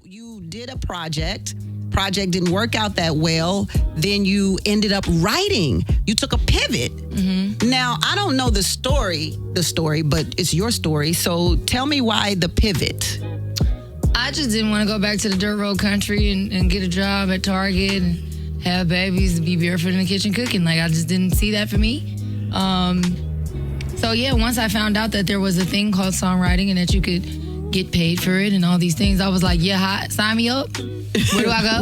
you did a project didn't work out that well, then you ended up writing. You took a pivot. Now, I don't know the story, but it's your story. So tell me why the pivot. I just didn't want to go back to the dirt road country and get a job at Target and have babies and be barefoot in the kitchen cooking. Like, I just didn't see that for me. So yeah, once I found out that there was a thing called songwriting and that you could get paid for it and all these things, I was like, yeah, sign me up. Where do I go?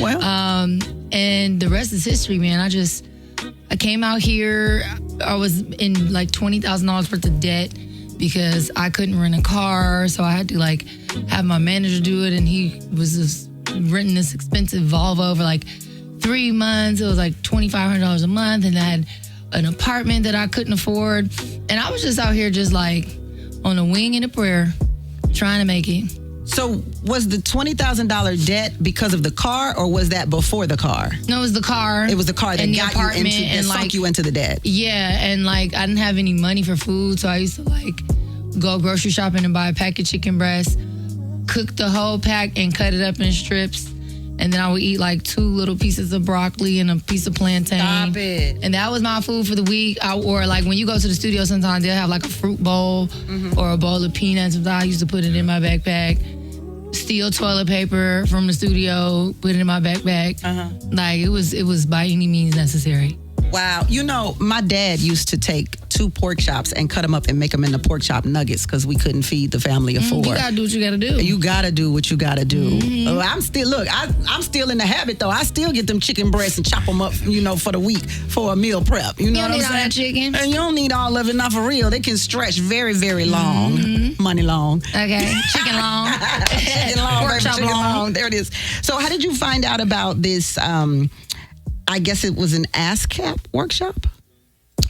well. And the rest is history, man. I came out here. I was in like $20,000 worth of debt because I couldn't rent a car. So I had to like have my manager do it. And he was just renting this expensive Volvo for like 3 months. It was like $2,500 a month. And I had an apartment that I couldn't afford. And I was just out here just like on a wing and a prayer, trying to make it. So was the $20,000 debt because of the car, or was that before the car? No, it was the car. It was the car that and the got apartment you into, and sunk like, you into the debt. Yeah, and like I didn't have any money for food, so I used to like go grocery shopping and buy a pack of chicken breast, cook the whole pack and cut it up in strips, and then I would eat like 2 little pieces of broccoli and a piece of plantain. Stop it. And that was my food for the week. Or like when you go to the studio, sometimes they'll have like a fruit bowl or a bowl of peanuts. I used to put it in my backpack. Steal toilet paper from the studio, put it in my backpack. Like it was by any means necessary. Wow. You know, my dad used to take 2 pork chops and cut them up and make them into pork chop nuggets because we couldn't feed the family of 4. You gotta do what you gotta do. You gotta do what you gotta do. I'm still in the habit though. I still get them chicken breasts and chop them up, for the week for a meal prep. You know what I'm saying? You don't need all that chicken. And you don't need all of it, not for real. They can stretch very, very long. Money long. Okay. Chicken long. Chicken long, pork baby, chop chicken long. There it is. So how did you find out about this, I guess it was an ASCAP workshop?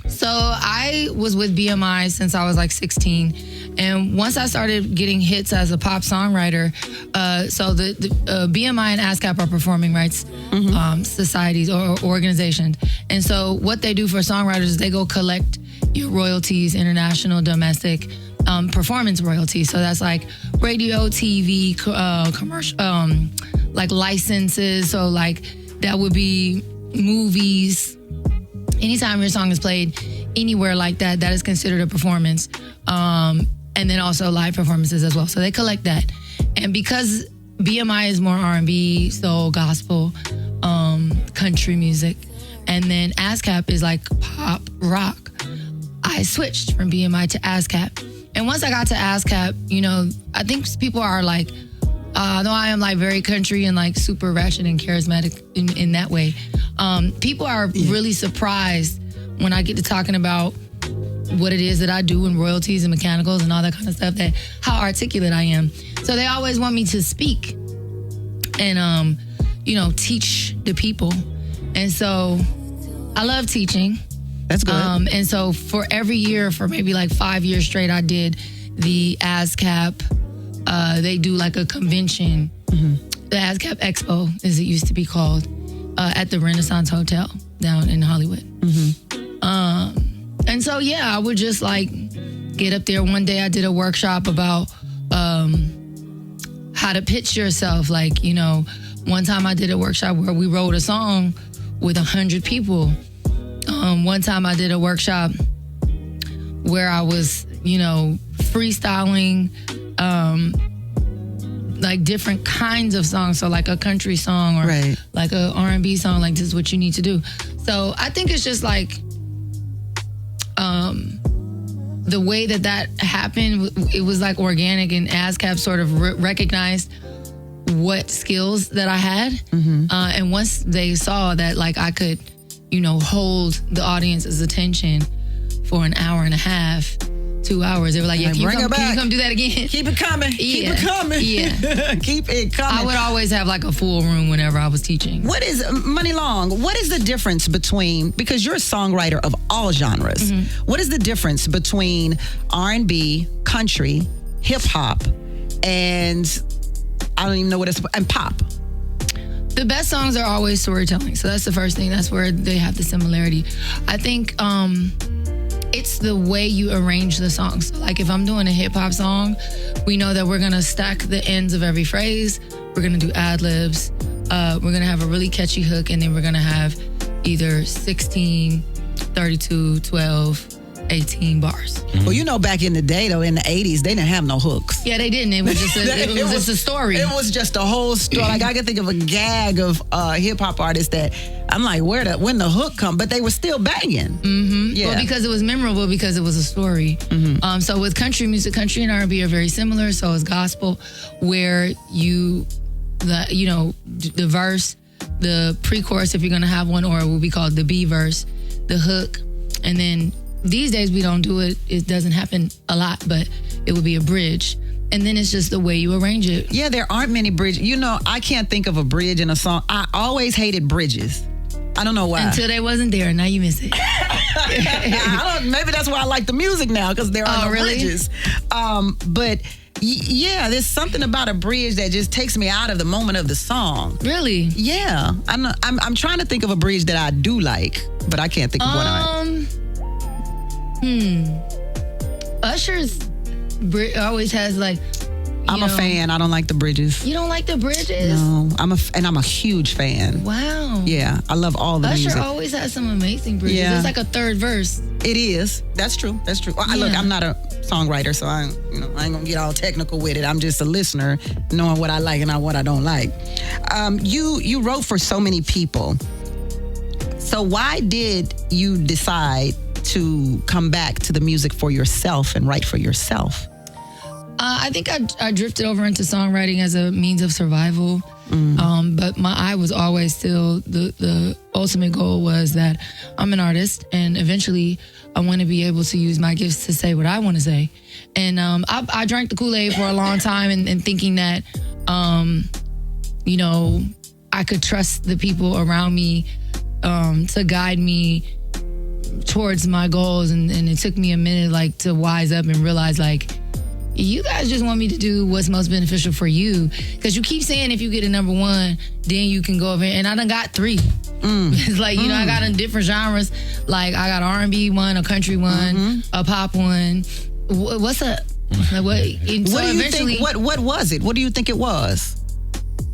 So I was with BMI since I was like 16. And once I started getting hits as a pop songwriter, so the BMI and ASCAP are performing rights societies or organizations. And so what they do for songwriters is they go collect your royalties, international, domestic, performance royalties. So that's like radio, TV, commercial, like licenses. So like that would be movies. Anytime your song is played anywhere like that, that is considered a performance. And then also live performances as well. So they collect that. And because BMI is more R&B, soul, gospel, country music, and then ASCAP is like pop, rock, I switched from BMI to ASCAP. And once I got to ASCAP, I think people are like, though I am like very country and like super ratchet and charismatic in that way, people are really surprised when I get to talking about what it is that I do in royalties and mechanicals and all that kind of stuff, that how articulate I am. So they always want me to speak and, teach the people. And so I love teaching. That's good. And so for every year, for maybe like 5 years straight, I did the ASCAP. They do like a convention, the ASCAP Expo, as it used to be called, at the Renaissance Hotel down in Hollywood. And so, I would just like get up there. One day I did a workshop about how to pitch yourself. Like, one time I did a workshop where we wrote a song with 100 people. One time I did a workshop where I was, freestyling like different kinds of songs. So like a country song or like a R&B song, like this is what you need to do. So I think it's just like the way that happened, it was like organic, and ASCAP sort of recognized what skills that I had. And once they saw that like I could, hold the audience's attention for an hour and a half, 2 hours. They were like, can you come do that again? Keep it coming. Keep it coming. Yeah. Keep it coming. I would always have like a full room whenever I was teaching. What is, Muni Long, what is the difference between, because you're a songwriter of all genres, what is the difference between R&B, country, hip hop, and I don't even know what it's, and pop? The best songs are always storytelling. So that's the first thing. That's where they have the similarity. I think it it's the way you arrange the song. So like if I'm doing a hip hop song, we know that we're gonna stack the ends of every phrase. We're gonna do ad libs. We're gonna have a really catchy hook, and then we're gonna have either 16, 32, 12, 18 bars. Well, you know, back in the day, though, in the 80s, they didn't have no hooks. Yeah, they didn't. It was just just a story. It was just a whole story. Like, I can think of a gag of hip-hop artists that I'm like, when the hook come? But they were still banging. Mm-hmm. Yeah. Well, because it was memorable, because it was a story. Mm-hmm. So with country music, country and R&B are very similar. So is gospel, where the verse, the pre-chorus, if you're going to have one, or it will be called the B verse, the hook, and then these days we don't do it. It doesn't happen a lot, but it would be a bridge. And then it's just the way you arrange it. Yeah, there aren't many bridges. You know, I can't think of a bridge in a song. I always hated bridges. I don't know why. Until they wasn't there. Now you miss it. Maybe that's why I like the music now, because there are no bridges. But yeah, there's something about a bridge that just takes me out of the moment of the song. Really? Yeah. I'm trying to think of a bridge that I do like, but I can't think of one. Usher's always has like. I'm a fan. I don't like the bridges. You don't like the bridges? No, I'm a huge fan. Wow. Yeah, I love all the music. Usher always has some amazing bridges. Yeah. It's like a third verse. It is. That's true. Well, Yeah. Look, I'm not a songwriter, so I ain't gonna get all technical with it. I'm just a listener, knowing what I like and what I don't like. You wrote for so many people. So why did you decide to come back to the music for yourself and write for yourself? I think I drifted over into songwriting as a means of survival. But my eye was always still, the ultimate goal was that I'm an artist, and eventually I want to be able to use my gifts to say what I want to say. And I drank the Kool-Aid for a long time and thinking that, I could trust the people around me to guide me towards my goals. And it took me a minute to wise up and realize you guys just want me to do what's most beneficial for you. Because you keep saying if you get a number one, then you can go over, and I done got 3. It's I got in different genres. Like I got R&B one, a country one, a pop one. What's up? What do you think? What was it? What do you think it was?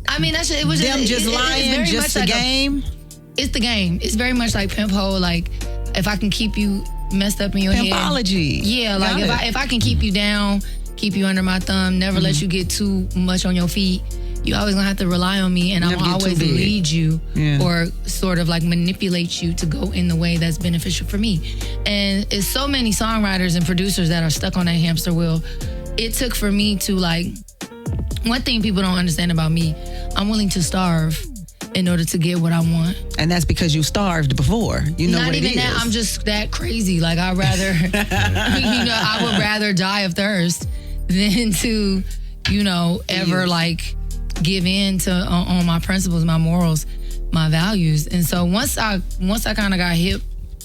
I mean, it was them just lying, just the game. It's the game. It's very much like pimp hoe. Like if I can keep you messed up in your head. Pimpology. Yeah, if I can keep you down, keep you under my thumb, never let you get too much on your feet. You always gonna have to rely on me, and I'm always lead you or sort of manipulate you to go in the way that's beneficial for me. And it's so many songwriters and producers that are stuck on that hamster wheel. It took for me to one thing people don't understand about me, I'm willing to starve in order to get what I want. And that's because you starved before. You know Not what it even is. that, I'm just that crazy. I'd rather, I would rather die of thirst than to, ever give in to on my principles, my morals, my values. And so once I kind of got hip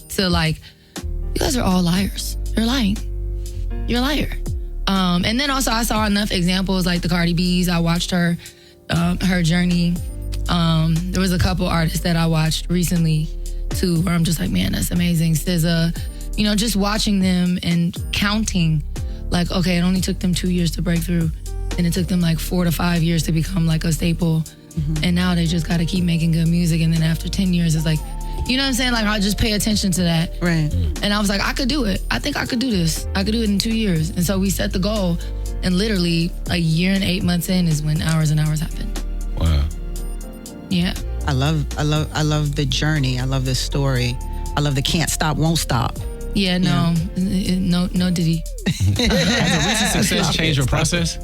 to you guys are all liars. You're lying. You're a liar. And then also I saw enough examples like the Cardi B's. I watched her journey. There was a couple artists that I watched recently too, where I'm just like, man, that's amazing. SZA, just watching them and counting, okay, it only took them 2 years to break through, and it took them 4 to 5 years to become a staple. And now they just got to keep making good music. And then after 10 years, it's you know what I'm saying? I'll just pay attention to that. Right. And I was like, I could do it. I think I could do this. I could do it in 2 years. And so we set the goal, and literally a year and 8 months in is when Hours and Hours happened. Wow. Yeah. I love the journey. I love the story. I love the can't stop, won't stop. Yeah, no Diddy. Has a recent success changed your process?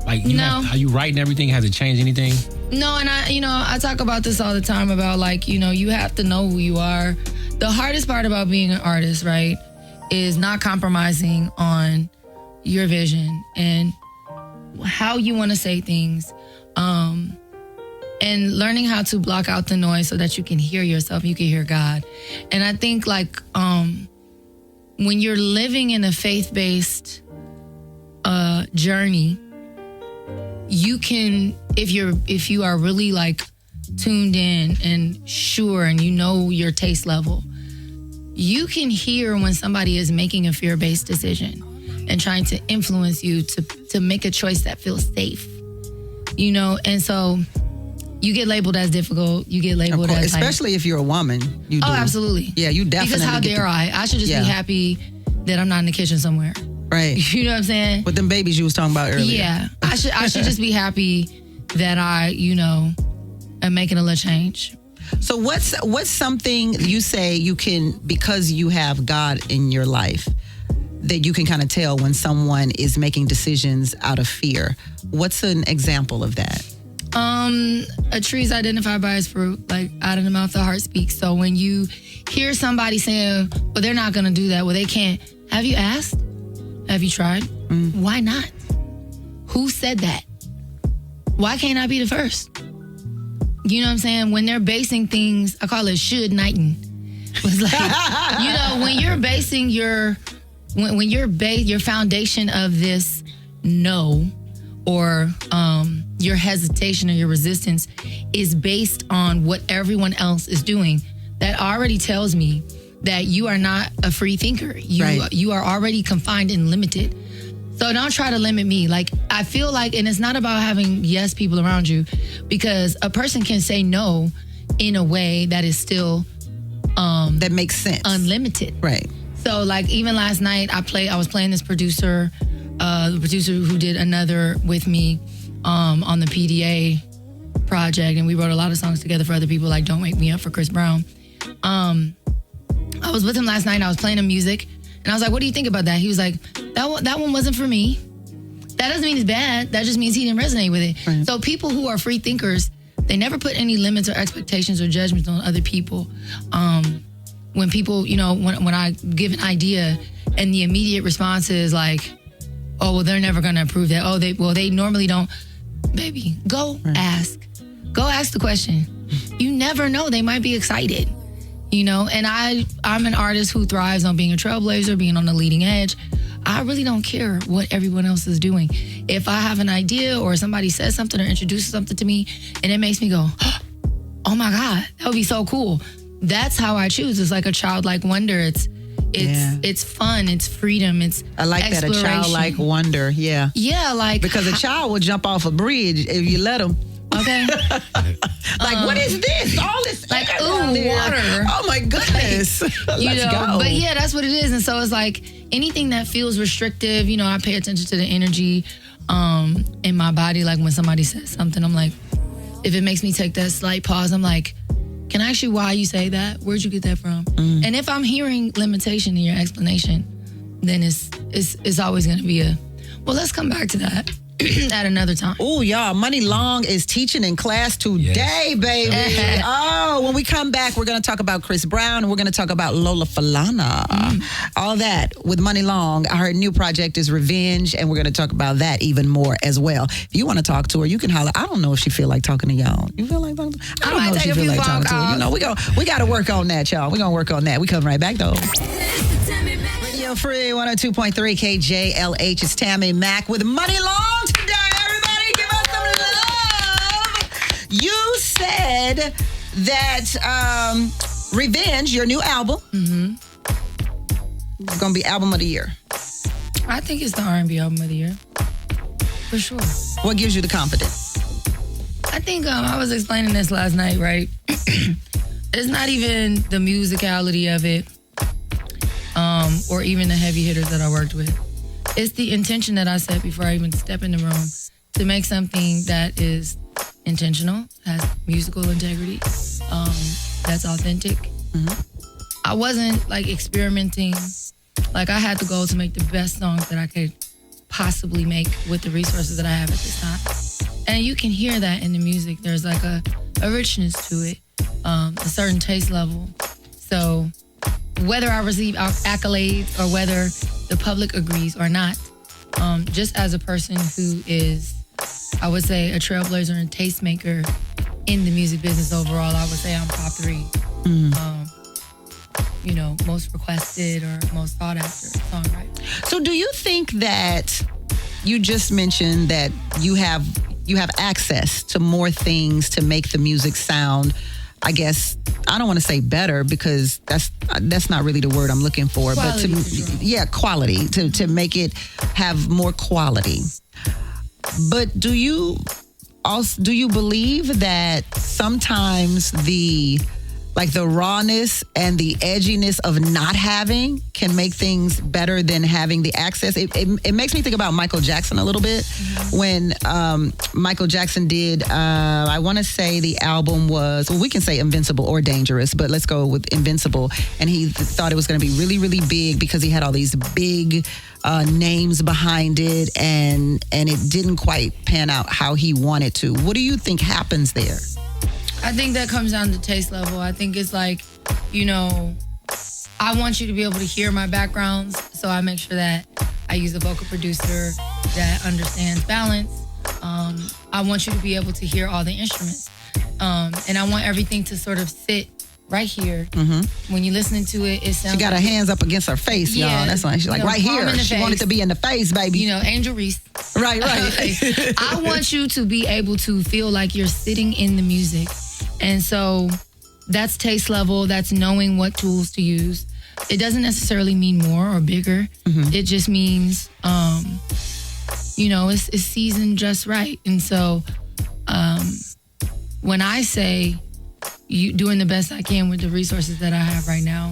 How you write and everything? Has it changed anything? No, and I talk about this all the time about you have to know who you are. The hardest part about being an artist, right, is not compromising on your vision and how you want to say things. And learning how to block out the noise so that you can hear yourself, you can hear God. And I think when you're living in a faith-based journey, you can, if you are really tuned in and sure, and you know your taste level, you can hear when somebody is making a fear-based decision and trying to influence you to make a choice that feels safe, you know? And so you get labeled as difficult. You get labeled as... Especially if you're a woman. You do. Oh, absolutely. Yeah, you definitely... Because how dare I? I should just be happy that I'm not in the kitchen somewhere. Right. You know what I'm saying? With them babies you was talking about earlier. Yeah. I should just be happy that I, you know, am making a little change. So what's something you say you can, because you have God in your life, that you can kind of tell when someone is making decisions out of fear? What's an example of that? A tree's identified by its fruit, like out of the mouth the heart speaks. So when you hear somebody saying, well, they're not going to do that, well, they can't. Have you asked? Have you tried? Why not? Who said that? Why can't I be the first? You know what I'm saying? When they're basing things, I call it should-nighting. It's like, you know, when you're basing your foundation of this no, or your hesitation or your resistance is based on what everyone else is doing, that already tells me that you are not a free thinker. You are already confined and limited. So don't try to limit me. Like, I feel like, and it's not about having yes people around you, because a person can say no in a way that is still that makes sense, unlimited. Right. So like even last night I was playing this producer, the producer who did Another with me on the PDA project, and we wrote a lot of songs together for other people, like Don't Wake Me Up for Chris Brown. I was with him last night and I was playing him music, and I was like, what do you think about that? He was like, that one wasn't for me. That doesn't mean it's bad. That just means he didn't resonate with it. Right. So people who are free thinkers, they never put any limits or expectations or judgments on other people. When people, you know, when I give an idea and the immediate response is like, oh, well, they're never going to approve that. Oh, they normally don't. Baby, go ask. Go ask the question. You never know. They might be excited, you know? And I'm an artist who thrives on being a trailblazer, being on the leading edge. I really don't care what everyone else is doing. If I have an idea or somebody says something or introduces something to me and it makes me go, oh my God, that would be so cool. That's how I choose. It's like a childlike wonder. It's fun. It's freedom. It's I like that, a childlike wonder. Yeah. Yeah, like because a child will jump off a bridge if you let them. Okay. Like, what is this? All this like, ooh, water. Oh my goodness. Like, Let's go. But yeah, that's what it is. And so it's like anything that feels restrictive, you know, I pay attention to the energy in my body. Like when somebody says something, I'm like, if it makes me take that slight pause, I'm like, can I ask you why you say that? Where'd you get that from? And if I'm hearing limitation in your explanation, then it's always going to be well, let's come back to that at another time. Oh, y'all, Muni Long is teaching in class today, baby. Oh, when we come back, we're going to talk about Chris Brown, and we're going to talk about Lola Falana. All that with Muni Long. Her new project is Revenge, and we're going to talk about that even more as well. If you want to talk to her, you can holler. I don't know if she feel like talking to y'all. You feel like talking to her? I don't know if she feel like talking to her. You know, we got to work on that, y'all. We're going to work on that. We come right back, though. Radio Free 102.3 KJLH. It's Tammi Mac with Muni Long today. Everybody give us some love. You said that Revenge, your new album, is going to be album of the year. I think it's the R&B album of the year. For sure. What gives you the confidence? I think I was explaining this last night, right? It's not even the musicality of it. Or even the heavy hitters that I worked with. It's the intention that I set before I even step in the room to make something that is intentional, has musical integrity, that's authentic. I wasn't like experimenting. Like I had the goal to make the best songs that I could possibly make with the resources that I have at this time. And you can hear that in the music. There's like a richness to it, a certain taste level. So whether I receive accolades or whether the public agrees or not, just as a person who is, I would say, a trailblazer and tastemaker in the music business overall, I would say I'm top 3. You know, most requested or most sought after songwriter. So do you think that you just mentioned that you have access to more things to make the music sound I guess, I don't want to say better because that's not really the word I'm looking for. Quality But quality to make it have more quality. But do you believe that sometimes the rawness and the edginess of not having can make things better than having the access? It makes me think about Michael Jackson a little bit. When Michael Jackson did, I want to say the album was, well, we can say Invincible or Dangerous, but let's go with Invincible. And he thought it was going to be really, really big because he had all these big names behind it, and it didn't quite pan out how he wanted to. What do you think happens there? I think that comes down to taste level. I think it's like, I want you to be able to hear my backgrounds, so I make sure that I use a vocal producer that understands balance. I want you to be able to hear all the instruments. And I want everything to sort of sit right here. Mm-hmm. When you're listening to it, it sounds She got her hands up against her face, y'all. That's why she's like, right here. She wanted to be in the face, baby. Angel Reese. Right. I want you to be able to feel like you're sitting in the music. And so that's taste level. That's knowing what tools to use. It doesn't necessarily mean more or bigger. Mm-hmm. It just means, it's seasoned just right. And so when I say doing the best I can with the resources that I have right now,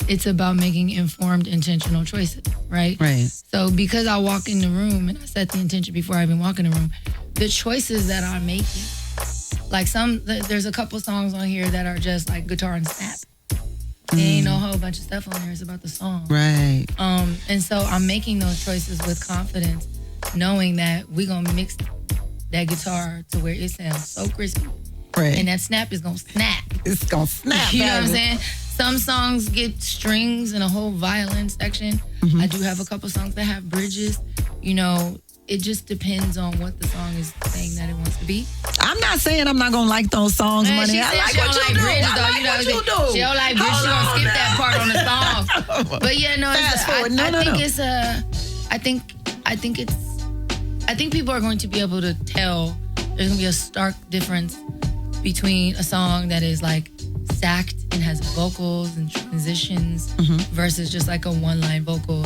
it's about making informed, intentional choices, right? Right. So because I walk in the room and I set the intention before I even walk in the room, the choices that I'm making, like there's a couple songs on here that are just like guitar and snap. There ain't no whole bunch of stuff on there. It's about the song. Right. And so I'm making those choices with confidence, knowing that we're going to mix that guitar to where it sounds so crispy. Right. And that snap is going to snap. It's going to snap. You know what I'm saying? Some songs get strings and a whole violin section. Mm-hmm. I do have a couple songs that have bridges. It just depends on what the song is saying that it wants to be. I'm not saying I'm not going to like those songs, Money. I like what you do. Bridges, I like what you do. She don't like bridges. She going to skip that part on the song. But yeah, no. Fast forward. I think people are going to be able to tell there's going to be a stark difference between a song that is like stacked and has vocals and transitions versus just like a one-line vocal.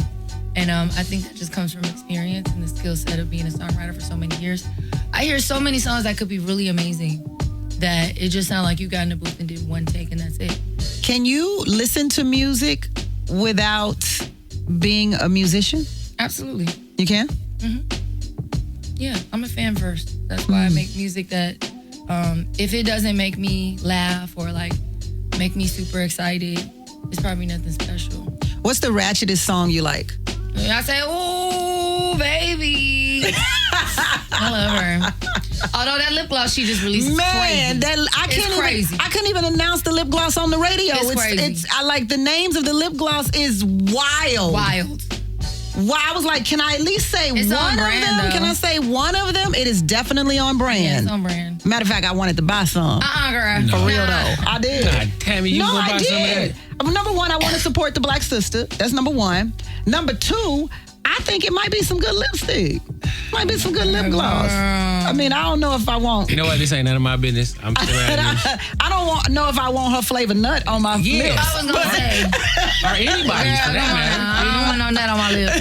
And I think that just comes from experience and the skill set of being a songwriter for so many years. I hear so many songs that could be really amazing that it just sounds like you got in the booth and did one take and that's it. Can you listen to music without being a musician? Absolutely. You can? Mm-hmm. Yeah, I'm a fan first. That's why I make music that if it doesn't make me laugh or like make me super excited, it's probably nothing special. What's the ratchetest song you like? I say, ooh, baby. I love her. Although that lip gloss she just released is crazy. I couldn't even announce the lip gloss on the radio. It's crazy. I like the names of the lip gloss is wild. Wow, I was like, can I at least say it's one on brand, of them? though. Can I say one of them? It is definitely on brand. Yeah, it's on brand. Matter of fact, I wanted to buy some. Girl. For real though. I did. God, Tammy, you gonna buy some of that? Number one, I want to support the black sister. That's number one. Number two, I think it might be some good lipstick. Might be some good lip gloss. I mean, I don't know if I want. You know what? This ain't none of my business. I'm still at I don't know if I want her flavor nut on my lips. I was gonna say. Or anybody's for that matter. I don't want no nut on my lips.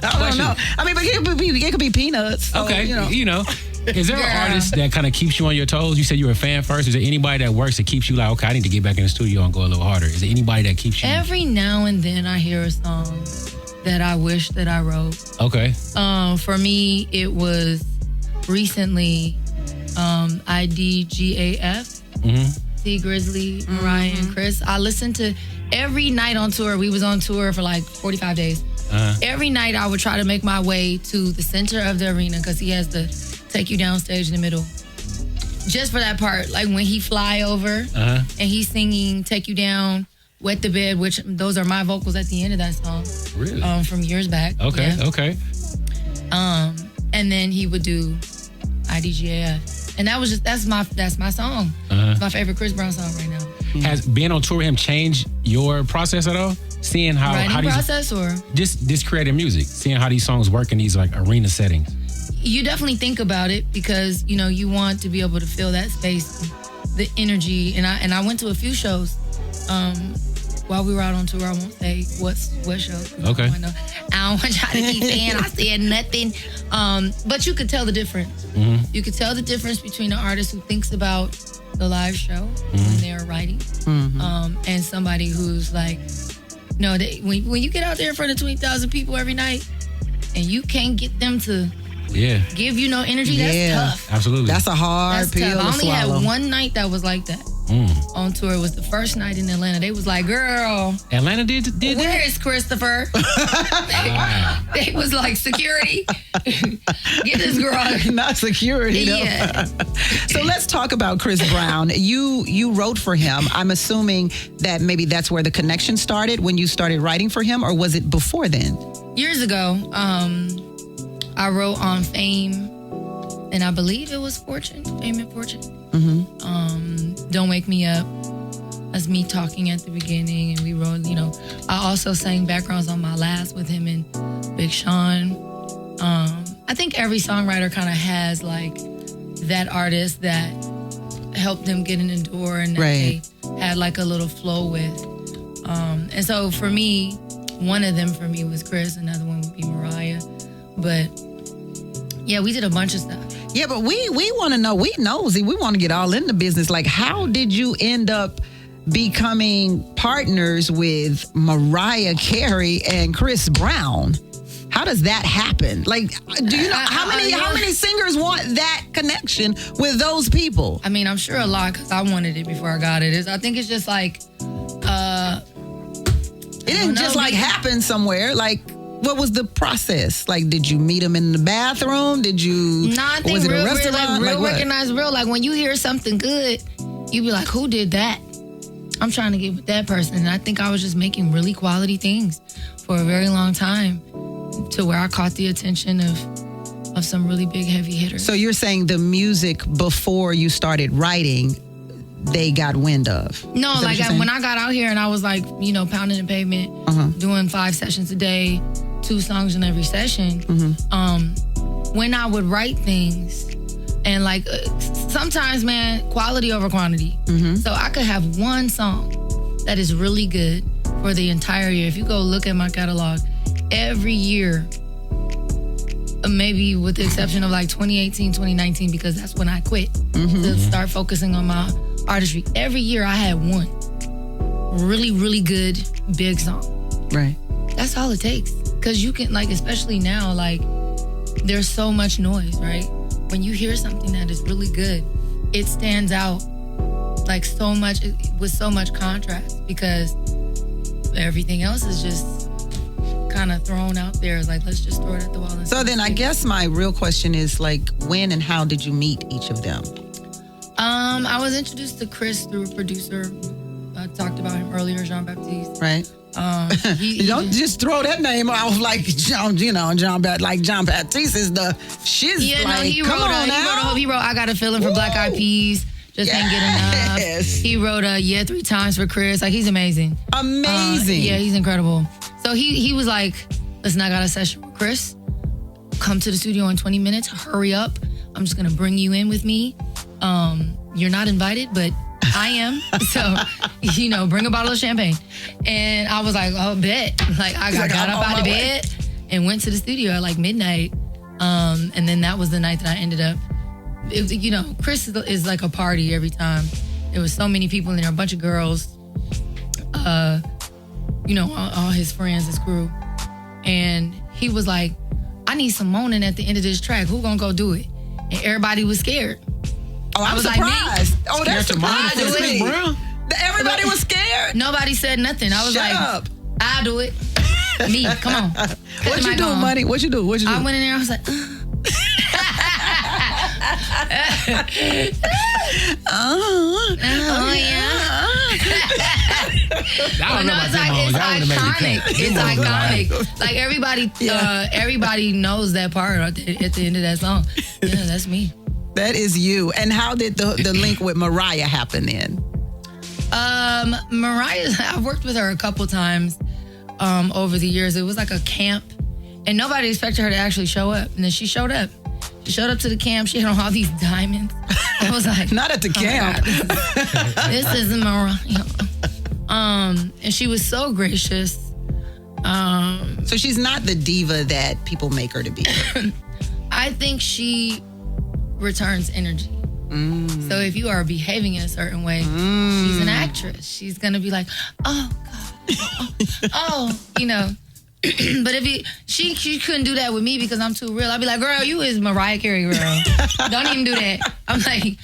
I don't know. I mean, but it could be peanuts. So, okay, Is there an artist that kind of keeps you on your toes? You said you were a fan first. Is there anybody that works that keeps you like, okay, I need to get back in the studio and go a little harder? Is there anybody that keeps you? Every now and then I hear a song that I wish that I wrote. Okay. For me, it was recently IDGAF, T Grizzly, Mariah, and Chris. I listened to every night on tour. We was on tour for like 45 days. Every night I would try to make my way to the center of the arena because he has to take you down stage in the middle. Just for that part, like when he fly over and he's singing Take You Down, Wet the Bed, which those are my vocals at the end of that song. Really? From years back. Okay, yeah. Okay. And then he would do IDGAF. And that's my song. It's my favorite Chris Brown song right now. Has being on tour with him changed your process at all? Seeing how these process or just creating music, seeing how these songs work in these like arena settings. You definitely think about it because you want to be able to fill that space the energy, and I went to a few shows while we were out on tour. I won't say what show. Okay. I don't want y'all to keep saying I said nothing. But you could tell the difference. Mm-hmm. You could tell the difference between an artist who thinks about the live show when they're writing, and somebody who's like, no, when you get out there in front of 20,000 people every night, and you can't get them to give you no energy, that's tough. Absolutely. That's a hard pill to swallow. I only had one night that was like that. On tour. It was the first night in Atlanta. They was like, girl, Atlanta did where is Christopher? They was like, security. Get this girl. Not security, though. Yeah. So let's talk about Chris Brown. You wrote for him. I'm assuming that maybe that's where the connection started when you started writing for him, or was it before then? Years ago, I wrote on Fame, and I believe it was Fortune, Fame and Fortune. Don't Wake Me Up. That's me talking at the beginning, and we wrote, I also sang backgrounds on my last with him and Big Sean. I think every songwriter kind of has like that artist that helped them get in the door and that they had like a little flow with. And so for me, one of them for me was Chris, another one would be Mariah. But yeah, we did a bunch of stuff. Yeah, but we want to know, we nosy, we want to get all in the business. Like, how did you end up becoming partners with Mariah Carey and Chris Brown? How does that happen? Like, do you know how many singers want that connection with those people? I mean, I'm sure a lot, because I wanted it before I got it. I think it's just like, it didn't just like happen somewhere. Like, what was the process? Like, did you meet him in the bathroom? Did you? Nah, I think was it real, a restaurant? real recognize real. Like, when you hear something good, you be like, who did that? I'm trying to get with that person. And I think I was just making really quality things for a very long time, to where I caught the attention of some really big heavy hitters. So you're saying the music before you started writing, they got wind of? No, like when I got out here and I was like, pounding the pavement, doing 5 sessions a day, 2 songs in every session. When I would write things, and like sometimes, man, quality over quantity. So I could have one song that is really good for the entire year. If you go look at my catalog, every year, maybe with the exception of like 2018, 2019, because that's when I quit to start focusing on my artistry. Every year I had one really, really good big song. Right. That's all it takes. Because you can, like, especially now, like, there's so much noise, right? When you hear something that is really good, it stands out like so much, with so much contrast, because everything else is just kind of thrown out there. It's like, let's just throw it at the wall. So then I guess my real question is, like, when and how did you meet each of them? I was introduced to Chris through a producer. I talked about him earlier, Jean-Baptiste. Right. He don't just throw that name off like John Baptiste is the shiz. Yeah, like, no, he come wrote. on now. He wrote I Got a Feeling for Black Eyed Peas. Just ain't good enough. He wrote 3 times for Chris. Like, he's amazing. Amazing. Yeah, he's incredible. So he was like, listen, I got a session with Chris. Come to the studio in 20 minutes. Hurry up. I'm just gonna bring you in with me. You're not invited, but I am. So, bring a bottle of champagne. And I was like, oh, bet. Like, I got up out of bed and went to the studio at like midnight. And then that was the night that I ended up. Chris is like a party every time. There was so many people in there, a bunch of girls, all his friends, his crew. And he was like, I need some moaning at the end of this track. Who gonna go do it? And everybody was scared. Oh, I was surprised. Like, that's surprising. Everybody was scared. Nobody said nothing. I was Shut up. I'll do it. Me, come on. What you do, Money? What you do? I went in there, I was like, It's iconic. It's iconic. Like, everybody knows that part at the end of that song. Yeah, that's me. That is you. And how did the link with Mariah happen then? Mariah, I've worked with her a couple times over the years. It was like a camp, and nobody expected her to actually show up. And then she showed up. She showed up to the camp. She had on all these diamonds. I was like, not at the camp. This isn't Mariah. And she was so gracious. So she's not the diva that people make her to be. I think she returns energy. So if you are behaving in a certain way, she's an actress. She's gonna be like, oh God, oh, you know. But if she couldn't do that with me because I'm too real. I'd be like, girl, you is Mariah Carey, girl. Don't even do that. I'm like,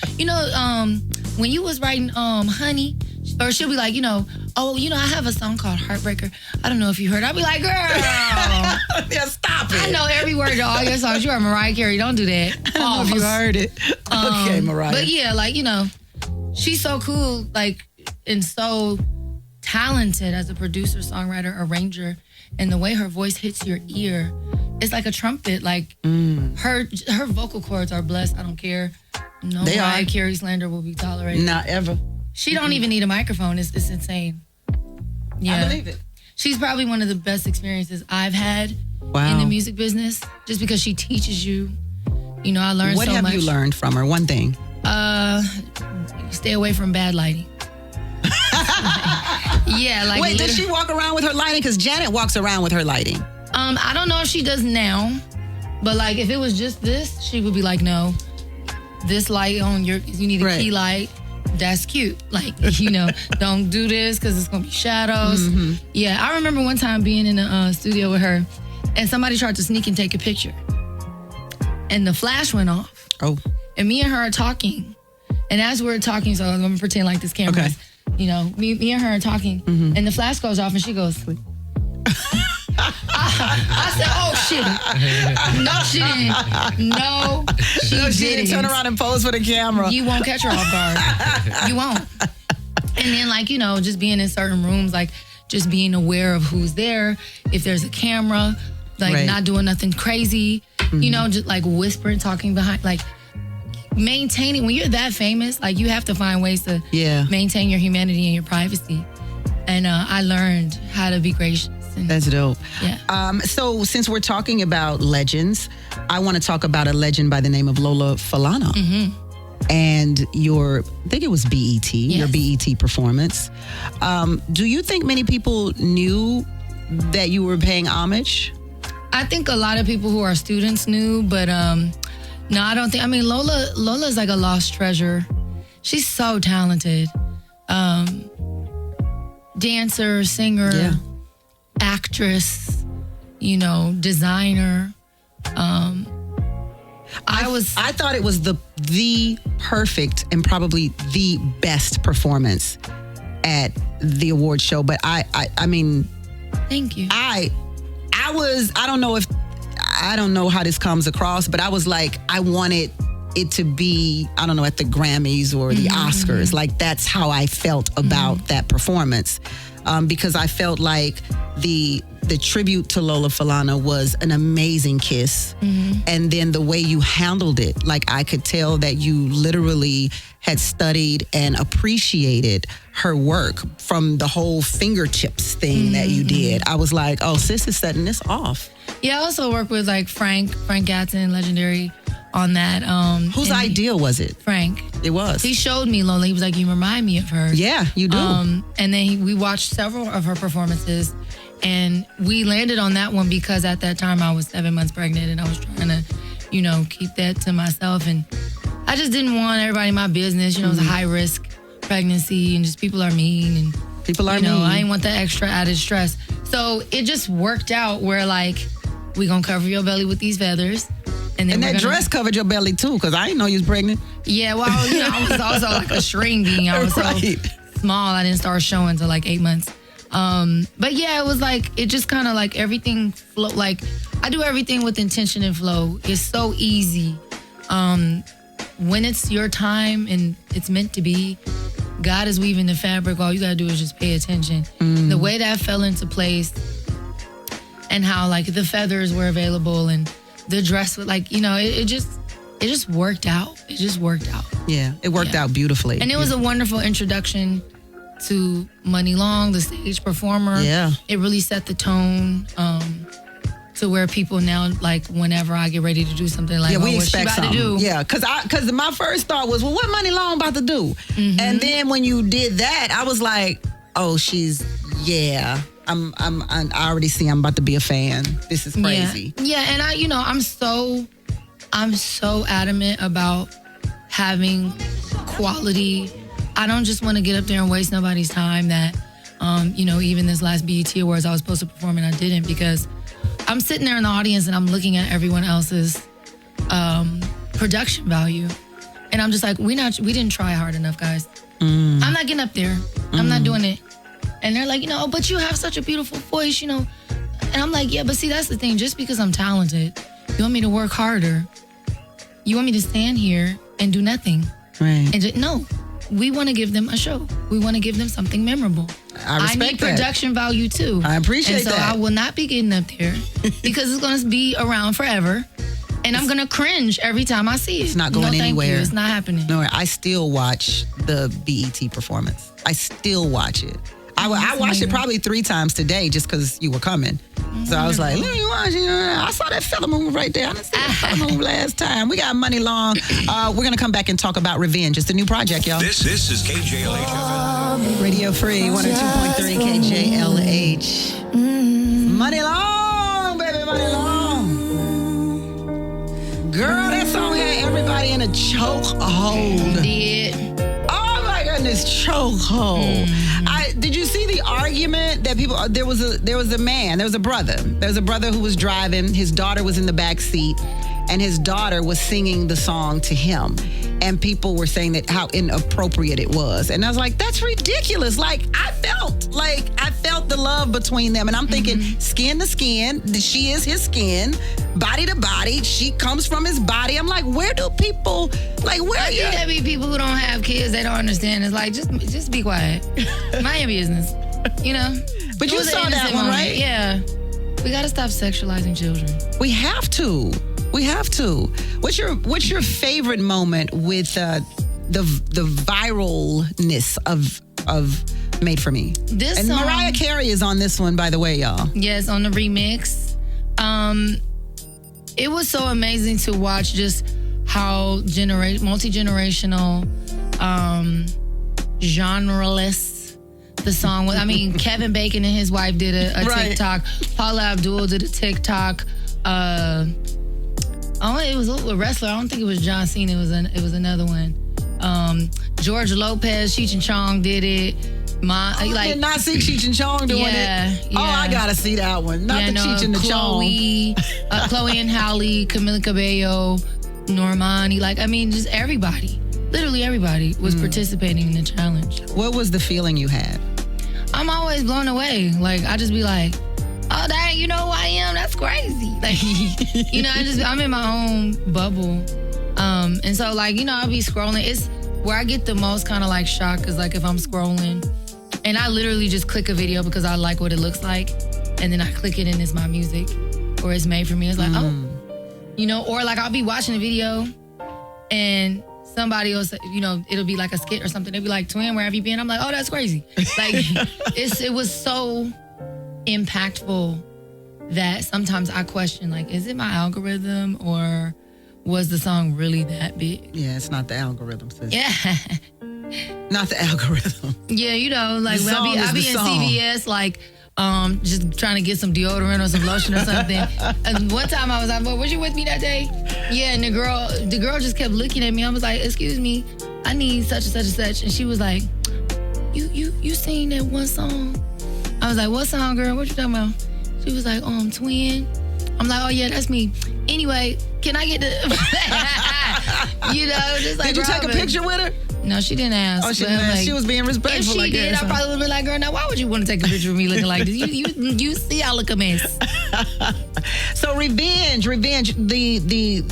when you was writing Honey, or she'll be like, I have a song called Heartbreaker. I don't know if you heard it. I'll be like, girl. Yeah, stop it. I know every word to all your songs. You are Mariah Carey. Don't do that. I don't know if you heard it. Okay, Mariah. But yeah, she's so cool, and so talented as a producer, songwriter, arranger. And the way her voice hits your ear, it's like a trumpet. Her vocal cords are blessed. I don't care. No Mariah Carey slander will be tolerated. Not ever. She don't even need a microphone. It's insane. Yeah. I believe it. She's probably one of the best experiences I've had Wow. in the music business, just because she teaches you. I learned What so much. have you learned from her? One thing. Stay away from bad lighting. Yeah, Wait, does she walk around with her lighting? Because Janet walks around with her lighting. I don't know if she does now, but if it was just this, she would be like, no, this light you need a key light. That's cute. Don't do this because it's going to be shadows. Mm-hmm. Yeah, I remember one time being in a studio with her and somebody tried to sneak and take a picture. And the flash went off. Oh. And me and her are talking. And as we're talking, so I'm going to pretend like this camera is, me and her are talking. Mm-hmm. And the flash goes off and she goes, I said, oh, shit. No, she didn't. No, she didn't. Turn around and pose for the camera. You won't catch her off guard. You won't. And then, just being in certain rooms, just being aware of who's there. If there's a camera, not doing nothing crazy. Mm-hmm. Just whispering, talking behind, maintaining. When you're that famous, you have to find ways to maintain your humanity and your privacy. And I learned how to be gracious. That's dope. Yeah. So since we're talking about legends, I want to talk about a legend by the name of Lola Falana. Mm-hmm. And I think it was BET, your BET performance. Do you think many people knew that you were paying homage? I think a lot of people who are students knew, but no, I don't think. I mean, Lola's like a lost treasure. She's so talented. Dancer, singer, actress, designer. I thought it was the perfect and probably the best performance at the award show. But I mean, thank you. I don't know how this comes across, but I was like, I wanted it to be, I don't know, at the Grammys or the Oscars. That's how I felt about that performance. Because I felt like the tribute to Lola Falana was an amazing kiss. Mm-hmm. And then the way you handled it, I could tell that you literally had studied and appreciated her work from the whole fingertips thing that you did. I was like, oh, sis is setting this off. Yeah, I also worked with Frank Gatson, legendary, on that. Whose idea was it? Frank. It was. He showed me Lola. He was like, you remind me of her. Yeah, you do. And then we watched several of her performances, and we landed on that one because at that time I was 7 months pregnant and I was trying to, keep that to myself. And I just didn't want everybody in my business. It was a high risk pregnancy and just people are mean. And people are mean. I didn't want that extra added stress. So it just worked out where we gonna cover your belly with these feathers. And that dress covered your belly too, because I didn't know you was pregnant. Yeah, well, I was also a shrinking. I was so small. I didn't start showing till 8 months. But yeah, it was it just kind of everything flow. I do everything with intention and flow. It's so easy. When it's your time and it's meant to be, God is weaving the fabric. All you gotta do is just pay attention. The way that fell into place, and how the feathers were available and the dress was it just worked out. It just worked out. Yeah, it worked out beautifully. And it was a wonderful introduction to Muni Long, the stage performer. Yeah. It really set the tone. to where people now, like, whenever I get ready to do something, like, we what's she expect about to something. do? Yeah, because my first thought was, well, what Muni Long about to do? Mm-hmm. And then when you did that, I was like, oh, I already see I'm about to be a fan. This is crazy. Yeah, and I'm so adamant about having quality. I don't just want to get up there and waste nobody's time that, even this last BET Awards I was supposed to perform and I didn't, because I'm sitting there in the audience and I'm looking at everyone else's production value. And I'm just like, we didn't try hard enough, guys. I'm not getting up there. I'm not doing it. And they're like, oh, but you have such a beautiful voice, And I'm like, yeah, but see, that's the thing. Just because I'm talented, you want me to work harder. You want me to stand here and do nothing. Right. And no, we want to give them a show. We want to give them something memorable. I respect need production value too. I appreciate that. And so I will not be getting up there because it's going to be around forever. And I'm going to cringe every time I see it. It's not going anywhere. Thank you. It's not happening. No, I still watch the BET performance. I still watch it. I watched it probably 3 times today just because you were coming. So I was like, let me watch it. I saw that fella move right there. I didn't see that fella move last time. We got Muni Long. We're going to come back and talk about Revenge. It's a new project, y'all. This is KJLH. Radio Free, 102.3 KJLH. Muni Long, baby, Muni Long. Girl, that song had everybody in a chokehold. Did. Oh my goodness, chokehold. Did you see the argument that people? There was a brother. There was a brother who was driving. His daughter was in the back seat, and his daughter was singing the song to him. And people were saying that how inappropriate it was. And I was like, that's ridiculous. Like, I felt the love between them. And I'm thinking, skin to skin, she is his skin, body to body, she comes from his body. I'm like, where do people, like, where I think that be people who don't have kids, they don't understand. It's like, just be quiet. Mind your business. But you saw that one, right? Yeah. We got to stop sexualizing children. We have to. What's your favorite moment with the viralness of Made for Me? This and song, Mariah Carey is on this one, by the way, y'all. Yes, on the remix. It was so amazing to watch just how multi-generational, genre-less the song was. I mean, Kevin Bacon and his wife did a Right. TikTok. Paula Abdul did a TikTok. It was a wrestler. I don't think it was John Cena. It was another one. George Lopez, Cheech and Chong did it. I did not see Cheech and Chong doing it. Oh, I gotta see that one. Not the Cheech and the Chong. Chloe and Halle, Camila Cabello, Normani. Just everybody. Literally everybody was participating in the challenge. What was the feeling you had? I'm always blown away. I just be like, oh, dang, you know who I am? That's crazy. I'm in my own bubble. And so, I'll be scrolling. It's where I get the most kind of shock is if I'm scrolling and I literally just click a video because I like what it looks like. And then I click it and it's my music or it's made for me. It's like, oh, or I'll be watching a video and somebody else, it'll be like a skit or something. They'll be like, twin, where have you been? I'm like, oh, that's crazy. It was so impactful that sometimes I question, is it my algorithm or was the song really that big? Yeah, it's not the algorithm, sis. Yeah. Not the algorithm. Yeah, I'll be in CVS, just trying to get some deodorant or some lotion or something. And one time I was like, well, was you with me that day? Yeah, and the girl just kept looking at me. I was like, excuse me, I need such and such and such. And she was like, you sing that one song? I was like, what song, girl? What you talking about? She was like, Twin. I'm like, oh yeah, that's me. Anyway, can I get the Did you take a picture with her? No, she didn't ask. Oh, she didn't ask. She was being respectful. If she did, I probably would have been like, girl, now why would you want to take a picture of me looking like this? You see I look a mess. So Revenge, the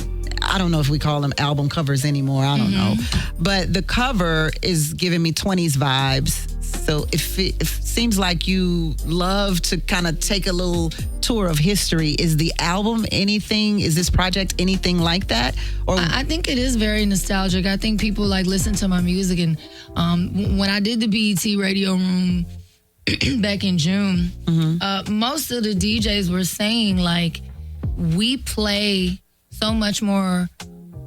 I don't know if we call them album covers anymore. I don't know. But the cover is giving me 20s vibes. So it seems like you love to kind of take a little tour of history. Is the album anything? Is this project anything like that? Or I think it is very nostalgic. I think people listen to my music. And when I did the BET Radio Room back in June, most of the DJs were saying we play so much more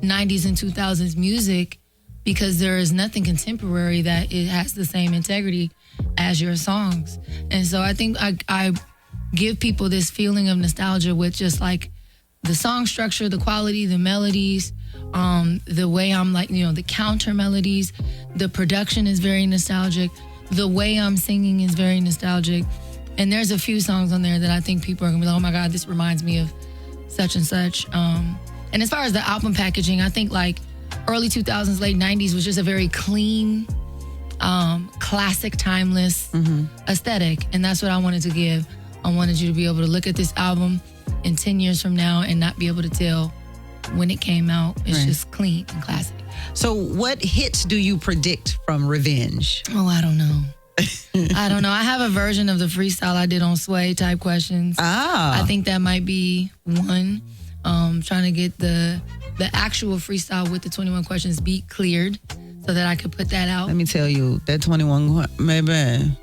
90s and 2000s music because there is nothing contemporary that it has the same integrity as your songs. And so I think I give people this feeling of nostalgia with just like the song structure, the quality, the melodies, the way I'm like, the counter melodies, the production is very nostalgic. The way I'm singing is very nostalgic. And there's a few songs on there that I think people are gonna be like, oh my God, this reminds me of such and such. And as far as the album packaging, I think like early 2000s, late 90s was just a very clean, classic, timeless aesthetic. And that's what I wanted to give. I wanted you to be able to look at this album in 10 years from now and not be able to tell when it came out. It's just clean and classic. So what hits do you predict from Revenge? Oh, I don't know. I don't know. I have a version of the freestyle I did on Sway type questions. I think that might be one. Trying to get the actual freestyle with the 21 questions beat cleared so that I could put that out. Let me tell you, that 21, maybe.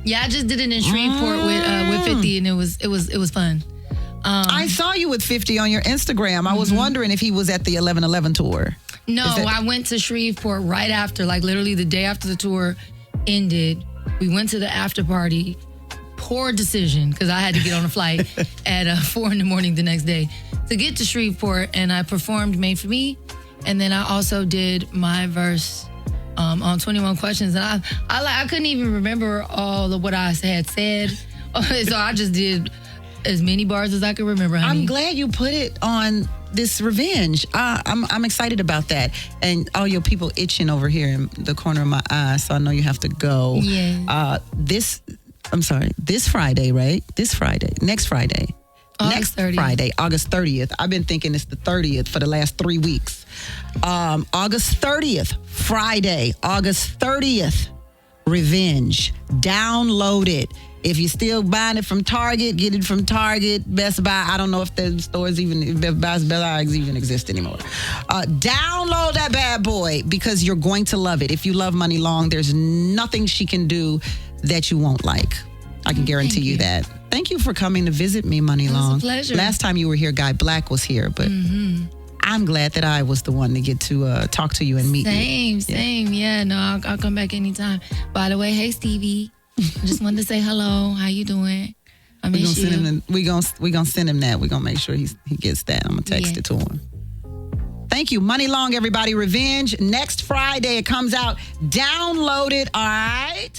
Yeah, I just did it in Shreveport with 50, and it was fun. I saw you with 50 on your Instagram. I was wondering if he was at the 11/11 tour. No, I went to Shreveport right after, like literally the day after the tour ended. We went to the after party. Poor decision, because I had to get on a flight at 4 a.m. the next day to get to Shreveport, and I performed Made for Me, and then I also did my verse on 21 Questions, and I couldn't even remember all of what I had said, so I just did as many bars as I could remember, honey. I'm glad you put it on this Revenge. I'm excited about that. And all your people itching over here in the corner of my eye, so I know you have to go. Yeah. This Friday, right? Next Friday. August 30th. Friday, August 30th. I've been thinking it's the 30th for the last 3 weeks. August 30th, Friday, August 30th, Revenge. Download it. If you're still buying it from Target, get it from Target, Best Buy. I don't know if the stores if Best Buy even exist anymore. Download that bad boy because you're going to love it. If you love Muni Long, there's nothing she can do that you won't like. I can guarantee you that. Thank you for coming to visit me, Muni Long. It was a pleasure. Last time you were here, Guy Black was here, but I'm glad that I was the one to get to talk to you and meet you. Same. Yeah, no, I'll come back anytime. By the way, hey, Stevie. I just wanted to say hello. How you doing? I miss you. We gonna send him that. We're gonna make sure he gets that. I'm gonna text it to him. Thank you. Muni Long, everybody. Revenge. Next Friday it comes out. Download it. All right.